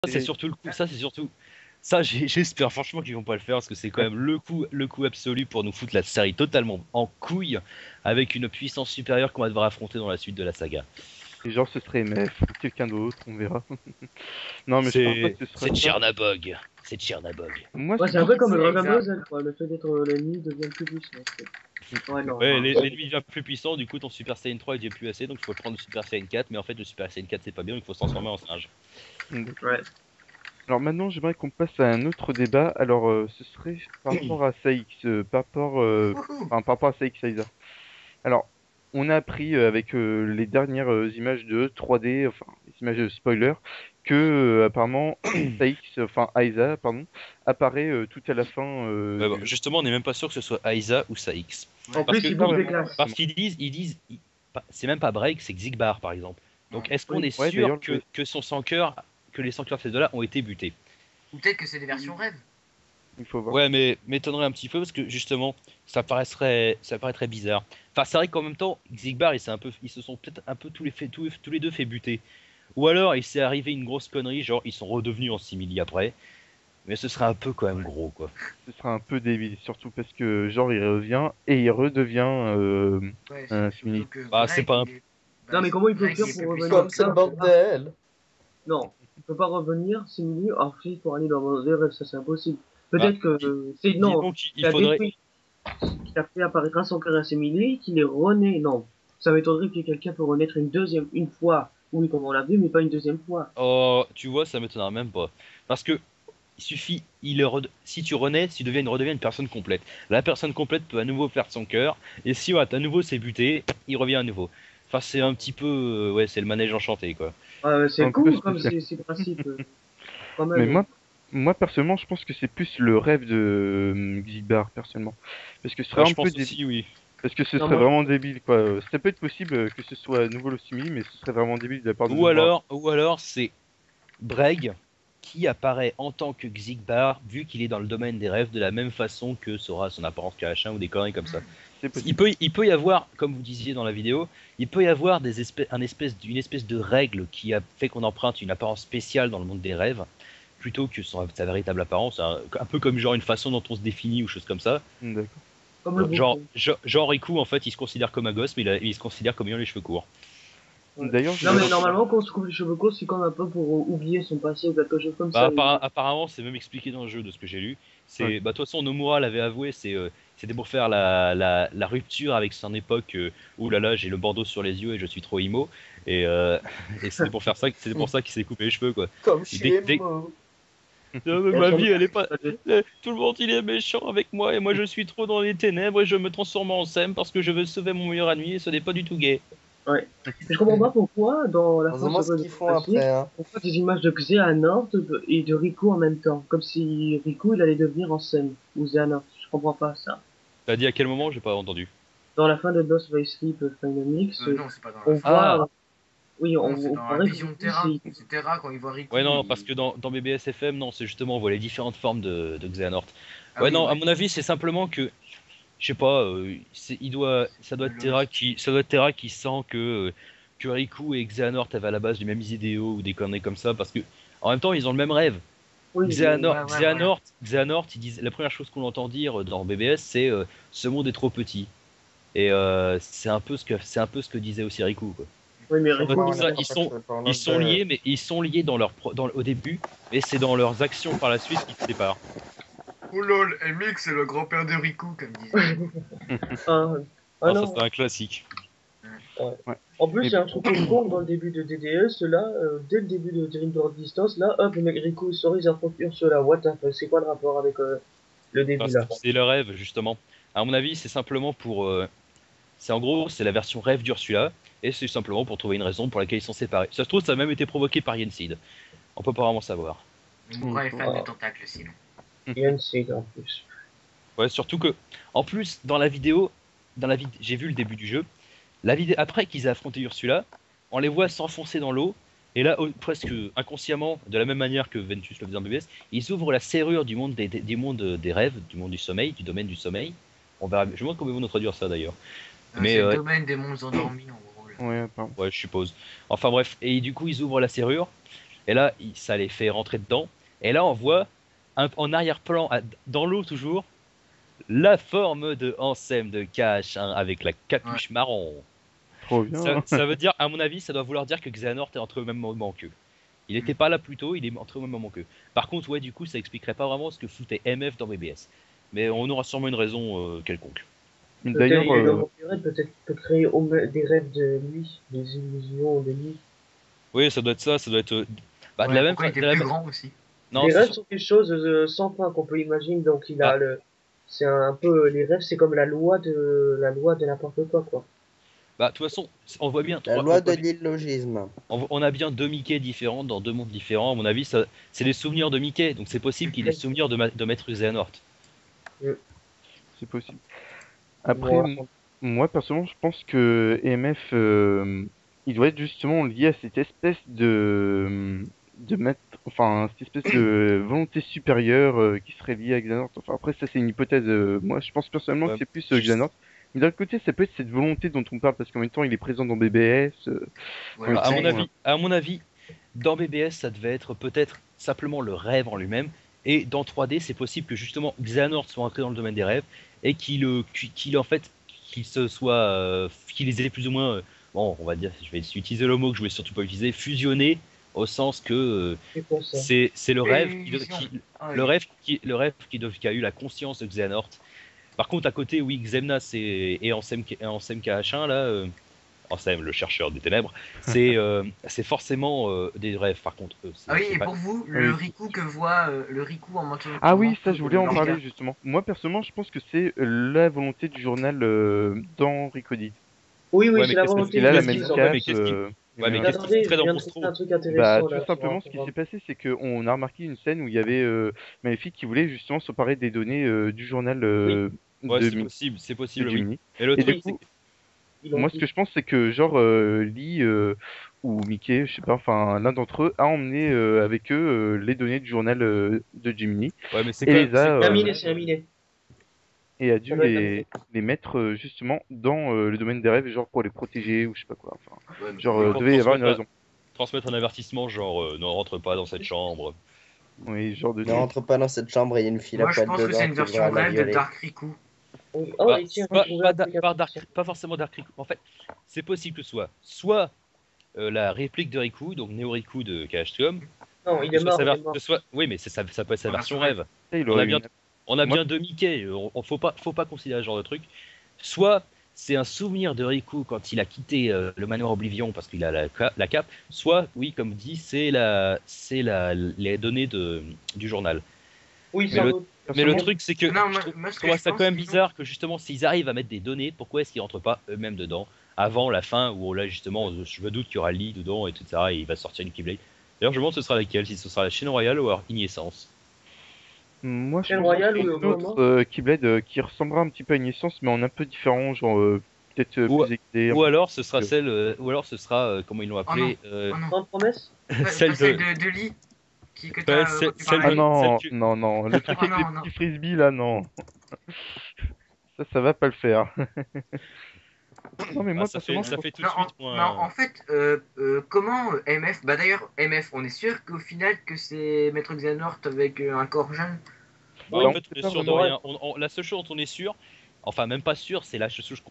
Ça, c'est surtout le coup. Ça, c'est surtout. Ça, j'espère franchement qu'ils vont pas le faire parce que c'est quand même le coup absolu pour nous foutre la série totalement en couille avec une puissance supérieure qu'on va devoir affronter dans la suite de la saga. Et genre, ce serait MF ou quelqu'un d'autre, on verra. Non, mais je pense pas C'est que ce serait c'est ça. Tchernabog. C'est Tchernabog. Moi, Ouais, ce c'est un que peu comme C'est Dragon Ball exact. Z, quoi. Le fait d'être l'ennemi devient plus puissant. Ouais, non, Ouais, non. l'ennemi devient plus puissant, du coup ton Super Saiyan 3 il devient plus assez, donc il faut prendre le Super Saiyan 4, mais en fait le Super Saiyan 4 c'est pas bien, donc il faut se transformer en singe. Ouais. Alors maintenant, j'aimerais qu'on passe à un autre débat. Alors, ce serait par rapport à Saïx, Wouhou. par rapport à Saïx Aiza. Alors, on a appris avec les dernières images de 3D, enfin, les images de spoiler, que apparemment Saïx, enfin Aiza, pardon, apparaît tout à la fin Ouais, bon, du. justement on n'est même pas sûr que ce soit Aiza ou Saïx. En Ouais. Parce plus, que, il Pas bouge des vraiment, classes. parce justement. qu'ils disent, c'est même pas Break, c'est Xigbar par exemple. Donc Ouais. est-ce qu'on Oui. est Ouais, sûr d'ailleurs, que son sans cœur, que les sans cœurs de ces deux-là ont été butés? Ou peut-être que c'est des versions rêves. il faut voir. Ouais, mais m'étonnerait un petit peu parce que justement, ça paraîtrait bizarre. Enfin, c'est vrai qu'en même temps, Xigbar, ils se sont peut-être un peu tous les deux fait buter. Ou alors, il s'est arrivé une grosse connerie, genre ils sont redevenus en simili après. Mais ce serait un peu quand même Ouais. gros, quoi. Ce sera un peu débile, surtout parce que genre il revient et il redevient Ouais, un surtout simili. que Bah, c'est pas un... Non, mais comment il peut Greg, faire il est pour plus puissant revenir Comme que c'est le ça? bordel. Non, il peut pas revenir, Simili, ensuite pour aller dans le rêve, ça c'est impossible. Bah, Peut-être que c'est non, disons qu'il il a faudrait... détruit, qu'il a fait apparaître un son cœur à Simili, qu'il est rené. Non, ça m'étonnerait que quelqu'un peut renaître une fois, oui, comme on l'a vu, mais pas une deuxième fois. Oh, tu vois, ça m'étonnerait même pas. Parce que il suffit, si tu renais, si tu redeviens une personne complète. La personne complète peut à nouveau perdre son cœur, et si ouais, à nouveau c'est buté, il revient à nouveau. Enfin, c'est un petit peu, ouais, c'est le manège enchanté, quoi. C'est Un peu cool comme spécial. c'est principe, quand Mais même. moi personnellement, je pense que c'est plus le rêve de Xigbar personnellement, parce que ce serait Bah, un je peu pense débile, aussi, oui. parce que ce Non, serait moi, vraiment débile quoi. Ça peut être possible que ce soit à nouveau le simili, mais ce serait vraiment débile de la part de Ou Nobunaga. alors, ou alors, c'est Breg qui apparaît en tant que Xigbar, vu qu'il est dans le domaine des rêves de la même façon que Sora, son apparence Kachin ou des conneries comme ça. C'est possible. Il peut y avoir, comme vous disiez dans la vidéo, il peut y avoir une espèce de règle qui a fait qu'on emprunte une apparence spéciale dans le monde des rêves, plutôt que sa véritable apparence, un peu comme genre une façon dont on se définit ou chose comme ça. D'accord. comme le Genre, bouffon. genre Riku, en fait, il se considère comme un gosse, mais il se considère comme ayant les cheveux courts. Ouais. D'ailleurs, Non, mais je... normalement, quand on se coupe les cheveux courts, c'est comme un peu pour oublier son passé ou quelque chose comme Bah, ça. apparemment, c'est même expliqué dans le jeu de ce que j'ai lu. ok. Bah, de toute façon, Nomura l'avait avoué, c'était pour faire la rupture avec son époque. Ouh là là, j'ai le bandeau sur les yeux et je suis trop emo. Et, et c'était pour faire ça, c'était pour ça qu'il s'est coupé les cheveux, quoi. Comme Et chez Mo. Mais ma vie, elle est pas. Tout le monde, il est méchant avec moi et moi, je suis trop dans les ténèbres et je me transforme en Sam parce que je veux sauver mon meilleur ami et ce n'est pas du tout gay. Ouais. Je comprends pas pourquoi, dans la On se fin demande ce seconde qu'ils font classique, après, hein. on voit des images de Xehanort et de Riku en même temps. Comme si Riku, il allait devenir en scène. Ou Xehanort. Je comprends pas ça. T'as dit à quel moment? J'ai pas entendu. Dans la fin de Lost by Sleep Final Mix, Non, c'est pas dans la on fin. Ah! voit, oui, Non, c'est on dans la paraît que vision de Riku, Terra. c'est, C'est Terra quand il voit Riku. Ouais, non, parce que dans BBSFM, non, c'est justement, on voit les différentes formes de Xehanort. Ah Ouais, oui, non, à ouais. mon avis, c'est simplement que, je sais pas, ça doit être Terra qui sent que Riku et Xehanort avaient à la base les mêmes idéaux ou des conneries comme ça, parce que, en même temps, ils ont le même rêve. oui, mais, Ouais, ouais, voilà. Xehanort, la première chose qu'on entend dire dans BBS, c'est ce monde est trop petit. Et c'est un peu ce que disait aussi Riku, quoi. oui, mais Je sais Riku, pas, Tout on ça, n'est pas passé par ils notre sont liés, mais ils sont liés au début, mais c'est dans leurs actions par la suite qui se séparent. Oh lol, MX c'est le grand-père de Riku, comme disait. ah, ah Non, ça non. c'est un classique. Ouais. Ouais. En plus, Et il y a un truc con dans le début de DDS, là, dès le début de Dream Drop Distance, là, hop, le mec Riku et Sora, ils affrontent Ursula. What the fuck, c'est quoi le rapport avec le début, Parce que là? c'est le rêve, justement. À mon avis, c'est simplement pour. C'est en gros, c'est la version rêve d'Ursula, et c'est simplement pour trouver une raison pour laquelle ils sont séparés. Ça se trouve, ça a même été provoqué par Yensid. On peut pas vraiment savoir. Mura est fan de Ah, tentacles, sinon. il y a une sigle, en plus. Ouais, surtout que, en plus, dans la vidéo, j'ai vu le début du jeu. La vidéo après qu'ils aient affronté Ursula, on les voit s'enfoncer dans l'eau. Et là, presque inconsciemment, de la même manière que Ventus le faisait en BBS, ils ouvrent la serrure du monde des mondes des rêves, du monde du sommeil, du domaine du sommeil. On verra. Je me demande comment ils vont nous traduire ça d'ailleurs. Mais C'est le domaine des mondes endormis, en gros. Là. ouais, pardon. ouais, je suppose. Enfin bref, et du coup, ils ouvrent la serrure. Et là, ça les fait rentrer dedans. Et là, on voit en arrière-plan, dans l'eau toujours, la forme de Ansem de KH1 avec la Ouais. capuche marron. Trop bien. Ça veut dire, à mon avis, ça doit vouloir dire que Xehanort est entre au même moment qu'eux. Il n'était pas là plus tôt, il est entré au même moment qu'eux. Par contre, ouais, du coup, ça expliquerait pas vraiment ce que foutait MF dans BBS. Mais on aura sûrement une raison quelconque. Peut-être D'ailleurs, il est dans mon rêve, peut-être qu'il peut créer des rêves de nuit, des illusions de nuit. Oui, ça doit être ça, ça doit être. Bah, de Ouais, la même pourquoi il était de la plus même- grand aussi? Non, Les c'est rêves sûr. sont quelque chose sans fin qu'on peut imaginer, donc il Bah, a le. C'est un peu. Les rêves, c'est comme la loi de n'importe quoi. bah, de toute façon, on voit bien La loi de l'illogisme. on a bien deux Mickey différents dans deux mondes différents. À mon avis, c'est des souvenirs de Mickey, donc c'est possible qu'il ait des souvenirs de Maître Xehanort. c'est possible. Après, Voilà. moi, personnellement, je pense que EMF, il doit être justement lié à cette espèce de mettre, enfin, cette espèce de volonté supérieure qui serait liée à Xehanort. Enfin, après, ça, c'est une hypothèse. Moi, je pense personnellement que Ouais, c'est plus juste- Xehanort. Mais d'un côté, ça peut être cette volonté dont on parle, parce qu'en même temps, il est présent dans BBS. Ou En même alors Bah, temps, à mon avis, dans BBS, ça devait être peut-être simplement le rêve en lui-même. Et dans 3D, c'est possible que justement Xehanort soit entré dans le domaine des rêves et en fait, qu'il les ait plus ou moins, bon, on va dire, je vais utiliser le mot que je voulais surtout pas utiliser, fusionné au sens que C'est pour ça. c'est le rêve Fusion. Ah, le oui. rêve qui a eu la conscience de Xehanort. Par contre, à côté, oui, Xemnas et Ansem KH1 là. Ansem, le chercheur des ténèbres, c'est forcément des rêves. Par contre, Ah oui, c'est et pas. pour vous, Ah oui. le Riku que voit le Riku en manteau Ah en oui, ça manteau je de voulais en Lorca. parler justement. Moi personnellement, je pense que c'est la volonté du journal dans Recoded. Oui, oui, Ouais, c'est mais la qu'est-ce Parce volonté qu'il de a la qu'est-ce même qui, Denise, en ouais, fait. mais cape. qu'est-ce qui, Et ouais, mais voilà. Mais qu'est-ce qui attendez, foutrait je dans viens de trouver Monstro? un truc Bah intéressant tout là. simplement, ce qui s'est passé, c'est qu'on a remarqué une scène où il y avait Maléfique qui voulait justement s'emparer des données du journal Oui, ouais, de, c'est de possible, oui. Jiminy. Et le Et du truc, Oui, c'est coup, que, ils l'ont moi ce pris. que je pense, c'est que genre Lee ou Mickey, je sais pas, enfin l'un d'entre eux a emmené avec eux les données du journal de Jiminy ouais, mais c'est et quand même, les a C'est un minet, c'est un minet. et a Ça dû doit être un minet. les mettre justement dans le domaine des rêves, genre pour les protéger ou je sais pas quoi. Enfin, Ouais, mais genre oui, pour devait y avoir une raison. transmettre un avertissement, genre, ne rentre pas dans cette chambre. Oui, ce genre de Ne truc. rentre pas dans cette chambre, il y a une fille à moi je poil pense que c'est dedans, une tu devrais version la rêve de violer. Dark Riku. Oui. Oh, Bah, et tiens, j'ai pas, trouvé pas, un truc intéressant. pas forcément Dark Riku. En fait, c'est possible que ce soit la réplique de Riku, donc Neo Riku de KH2, Non, il que est soit mort, sa il est ver- mort. que soit, oui, mais ça peut être sa En version version rêve. Ça, il On a aurait eu bien, une... on a Moi, bien deux Mickey. Faut pas considérer ce genre de truc. Soit c'est un souvenir de Riku quand il a quitté le manoir Oblivion parce qu'il a la cape. Soit, oui, comme dit, les données du journal. Oui, Mais sans le, doute. mais le personnellement, truc, c'est que Non, je moi ce que trouve je ça quand pense, même disons, bizarre que justement, s'ils arrivent à mettre des données, pourquoi est-ce qu'ils rentrent pas eux-mêmes dedans avant la fin où là justement, je me doute qu'il y aura Lee dedans, etc. Et il va sortir une Keyblade. D'ailleurs, je me demande ce sera laquelle, si ce sera la chaîne royale ou alors Ignescence. moi, je Chaîne pense que royale c'est ou une autre comment? Keyblade qui ressemblera un petit peu à une essence, mais en un peu différent, genre peut-être Ou, plus aiguisé, un ou peu alors ce sera plus... ou alors ce sera, comment ils l'ont oh non, appelé, oh non, Sans promesse? pas celle celle de, de Lee que ouais, t'as dont tu Ah parlais. celle non, que, non, non, le truc Oh avec les non, non. petits frisbees là, non, ça va pas le faire. Non, mais ah, moi, personnellement, je ça pense... fait tout de Non, suite mais en moins. fait, comment MF, bah d'ailleurs, MF, on est sûr qu'au final que c'est Maître Xehanort avec un corps jeune? Bon, Bah, en on fait, on sait est pas sûr de vraiment. Ouais. rien. La seule chose dont on est sûr, enfin même pas sûr, c'est la seule chose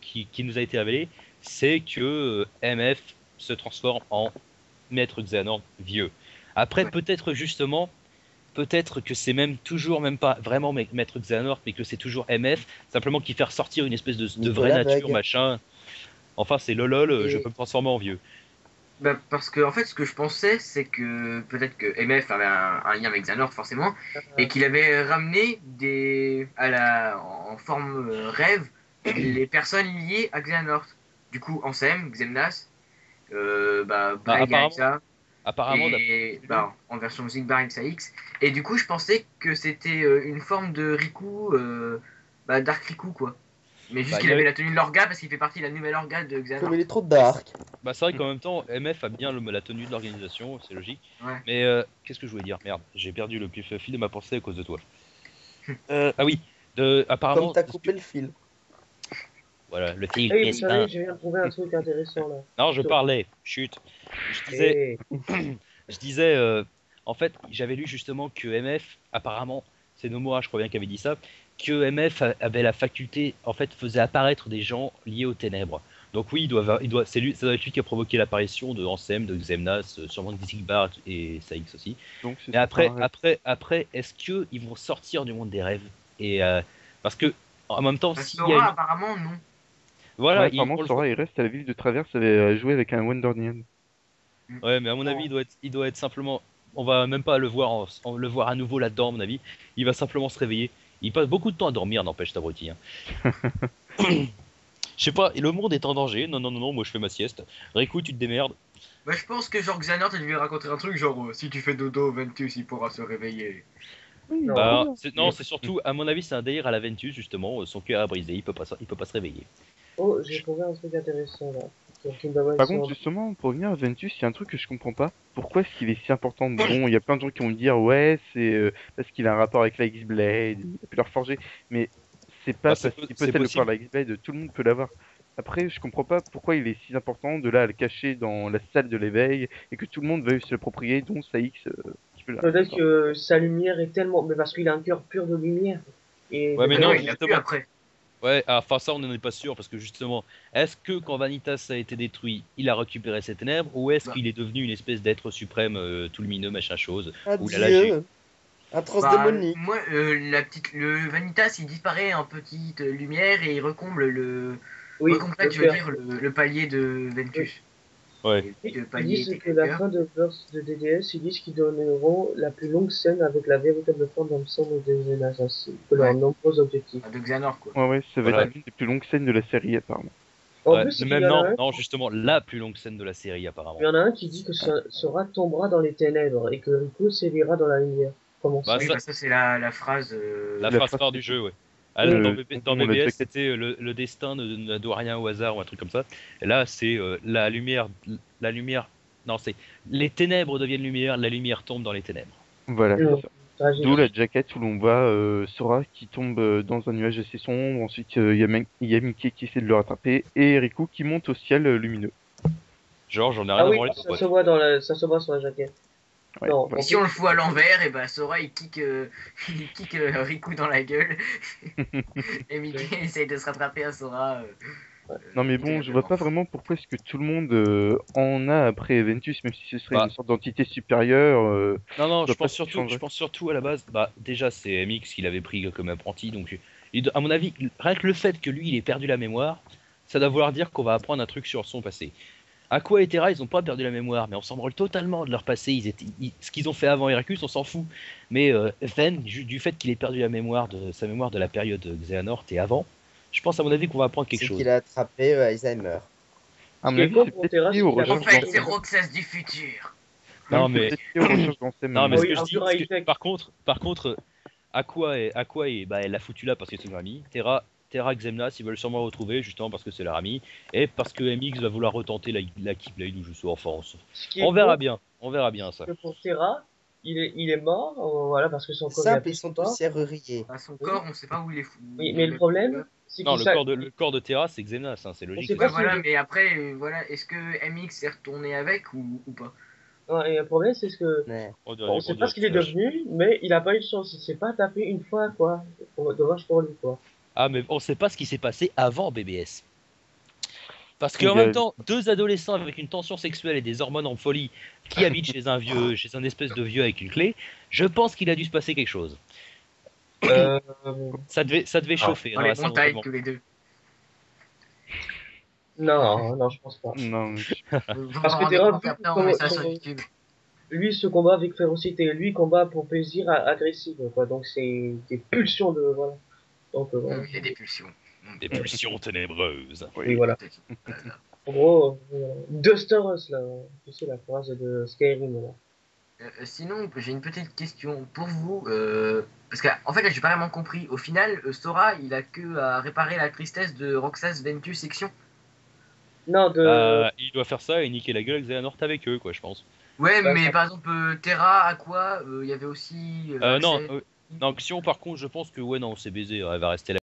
qui nous a été révélée, c'est que MF se transforme en Maître Xehanort vieux. Après, Ouais. peut-être justement, peut-être que c'est même toujours même pas vraiment Maître Xehanort, mais que c'est toujours MF, simplement qui fait ressortir une espèce de vraie Nicolas nature, Bug. machin. Enfin, c'est lolol, je peux Et me transformer en vieux. bah, parce que en fait, ce que je pensais, c'est que peut-être que MF avait un lien avec Xehanort forcément, et qu'il avait ramené en forme rêve les personnes liées à Xehanort. Du coup, Ansem, Xemnas, bah, Bah, Braille Alexa, apparemment, et bah, en version musique Bar X. Et du coup, je pensais que c'était une forme de Riku, bah, Dark Riku, quoi. Mais juste bah, il qu'il y avait avait, la tenue de l'orga parce qu'il fait partie de la nouvelle orga de Comme Xehanort. il est trop dark. bah, c'est vrai qu'en même temps, MF a bien la tenue de l'organisation, c'est logique. Ouais. Mais qu'est-ce que je voulais dire? Merde, j'ai perdu le fil de ma pensée à cause de toi. Ah oui, Comme apparemment, t'as coupé le fil. voilà, le fil Hey, vous PS1. savez, je viens de trouver un truc intéressant là. Non, je Sur- parlais, chut. Je disais, Eh, Je disais, en fait, j'avais lu justement que MF, apparemment, c'est Nomura, je crois bien, qui avait dit ça, que MF avait la faculté, en fait, faisait apparaître des gens liés aux ténèbres. Donc oui, c'est lui, ça doit être lui qui a provoqué l'apparition de Ansem, de Xemnas, sûrement de Xigbar et Saïx aussi. Donc ce Mais serait après, un rêve. après, est-ce que ils vont sortir du monde des rêves? Et parce que en même temps, s'il y a Sora, une, apparemment, non. Ouais, voilà, apparemment, on le Sora, il reste à la ville de Traverse, avait joué avec un Wondernian. ouais, mais à mon avis, il doit être simplement. On va même pas le voir, le voir à nouveau là-dedans, à mon avis. Il va simplement se réveiller. Il passe beaucoup de temps à dormir, n'empêche, cet abruti. Hein. Je sais pas, et le monde est en danger. Non, non, non, non, moi je fais ma sieste. Riku, tu te démerdes. Bah, je pense que genre Xanort, il lui raconter un truc genre si tu fais dodo, Ventus, il pourra se réveiller. Oui, Non. trop Bah, bien. non, c'est surtout, à mon avis, c'est un délire à la Ventus, justement. Son cœur a brisé, il peut pas se réveiller. Oh, j'ai trouvé un truc intéressant là. Sur Kingdom Par Hearts contre, sur- justement, pour revenir à Ventus, il y a un truc que je comprends pas. Pourquoi est-ce qu'il est si important? Bon, il y a plein de gens qui vont me dire, ouais, c'est parce qu'il a un rapport avec la X-Blade, il a pu leur forger. Mais c'est Bah, pas parce qu'il c'est possède le corps possible. de la X-Blade, tout le monde peut l'avoir. Après, je comprends pas pourquoi il est si important de là à le cacher dans la salle de l'éveil et que tout le monde veuille se l'approprier, dont Saïx qui peut la Peut-être que sa lumière est tellement. Mais parce qu'il a un cœur pur de lumière. Et Ouais, de mais Mais non, non, ténèbres. il l'a plus justement. après. Ouais, enfin, ça, on n'en est pas sûr, parce que justement, est-ce que quand Vanitas a été détruit, il a récupéré ses ténèbres, ou est-ce Bah, qu'il est devenu une espèce d'être suprême, tout lumineux, machin chose, Un ou il a lâché? dieu. Un bah, transdémonique. moi, le Vanitas, il disparaît en petite lumière et il recomble Oui, recomplète, le je veux cœur. dire, le palier de Oui. Ventus. Ouais. Et vu que le Ils palier disent était que la quelqu'un, fin de Burst de DDS, ils disent qu'ils donneront la plus longue scène avec la véritable forme d'ensemble des assassins, que leurs ouais, nombreux objectifs. de Xanor, quoi. Ouais, ouais, ça va être Voilà. l'une des plus longues scènes de la série, apparemment. En Ouais. plus, il y Même en a non, un, non, justement, la plus longue scène de la série, il apparemment. y en a un qui dit que Sora tombera dans les ténèbres et que Riku s'éveillera dans la lumière. Comment Bah, ça? Oui, ça, bah ça, c'est la phrase. la C'est la phrase phrase phare qui du est jeu, ouais. Oui, Dans on l'a déjà BBS, c'était le destin ne doit rien au hasard ou un truc comme ça. Et là, c'est la lumière. Non, c'est les ténèbres deviennent lumière, la lumière tombe dans les ténèbres. Voilà, c'est ça. tragique. D'où la jaquette où l'on voit Sora qui tombe dans un nuage assez sombre. Ensuite, il y a Mickey qui essaie de le rattraper. Et Riku qui monte au ciel lumineux. Genre, j'en ai rien Ah à oui, branler. ça Bref. se voit dans la, ça se voit sur la jaquette. Ouais, Non, Et en voilà. si plus, on le fout à l'envers, et bah Sora il kick, il kick Riku dans la gueule. Et Mickey essaye de se rattraper à Sora. Non mais bon, je vois Misérablement. pas vraiment pourquoi est-ce que tout le monde en a après Ventus, même si ce serait une Bah, sorte d'entité supérieure. non, non, Je vois pas ce qui je changerait. pense surtout à la base, bah, déjà, c'est MX qui l'avait pris comme apprenti, donc, à mon avis, rien que le fait que lui, il ait perdu la mémoire, ça doit vouloir dire qu'on va apprendre un truc sur son passé. Aqua et Terra, ils ont pas perdu la mémoire, mais on s'en branle totalement de leur passé. Ce qu'ils ont fait avant Heracus, on s'en fout. Mais Ven, du fait qu'il ait perdu sa mémoire de la période Xehanort et avant, je pense à mon avis qu'on va apprendre quelque C'est chose. qu'il a attrapé Alzheimer. À ce mon qui est avis, con c'est pour peut-être Terra, lié c'est aux qu'il a En pas recherches fait, fait. c'est d'Ansem. Roxas du futur. Non, Non mais c'est mais, peut-être lié aux recherches d'Ansem à non mon mais avis. ce Oui, que je un dis, pur high-tech. par contre, bah, elle l'a foutu là parce que c'est son ami. Terra, Xemnas, ils veulent sûrement retrouver justement parce que c'est leur ami et parce que MX va vouloir retenter la Keyblade ou je sais enfin, Ce qui est on con, verra bien, on verra bien ça. c'est que pour Terra, il est mort, voilà, parce que son corps il a Simple, ils plus de sont tous mort. serruriers. Bah, son Oui, corps, on sait pas où il est fou. oui, mais le problème, c'est Non, qu'il sait, le corps de Terra, c'est Xemnas, hein, c'est on logique. sait Ouais, pas s'il voilà, est, mais après, voilà, est-ce que MX est retourné avec ou pas? ouais, et le problème, c'est ce que, Ouais. on On sait pas dirait ce du qu'il est flash. devenu, mais il a pas eu de chance, il s'est pas tapé une fois, quoi. Dommage pour lui, quoi. Ah, mais on sait pas ce qui s'est passé avant BBS. Parce Il qu'en y même a- temps, deux adolescents avec une tension sexuelle et des hormones en folie qui habitent chez un espèce de vieux avec une clé, je pense qu'il a dû se passer quelque chose. Euh, Ça devait chauffer Dans dans les la salle montagnes, d'entraînement. tous les deux. non, non, je pense pas. Non, mais Vous vous en Parce que rendez Terra, compte vu après, on met ça sur son, YouTube. lui se combat avec férocité, lui combat pour plaisir agressif, quoi. Donc c'est des pulsions de, voilà. Donc voilà. Il y a des pulsions. Des pulsions ténébreuses. Oui, oui. voilà. En gros, Dusterus, là, tu sais, la phrase de Skyrim, là. Sinon, j'ai une petite question pour vous. Parce qu'en en fait, là, j'ai pas vraiment compris. Au final, Sora, il a que à réparer la tristesse de Roxas Ventus Section. Non, Bah, il doit faire ça et niquer la gueule à Xehanort avec eux, quoi, je pense. Ouais, bah, mais ça- par exemple, Terra, Aqua, il y avait aussi Non, Axel. non, Xion, par contre, je pense que, ouais, non, c'est baisé, elle va rester là.